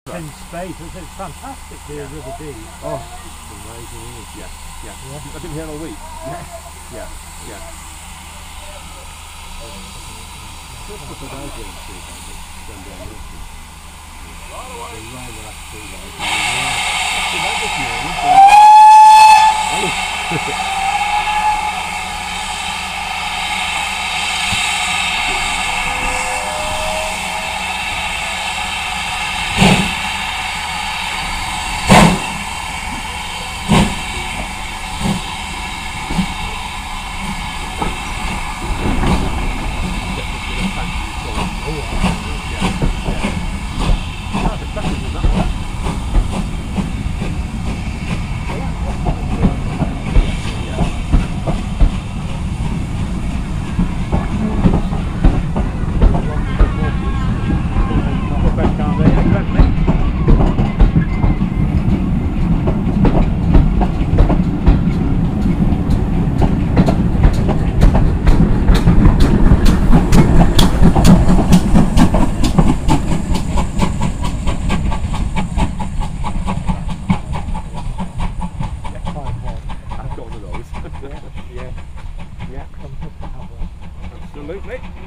In space, it's fantastic here with the bee. Oh, it's amazing, isn't it? Yeah. I've been here all week. Yeah. Just a couple of days ago, going down this way. The rain the last 2 days. After that this morning. Yeah. Absolutely.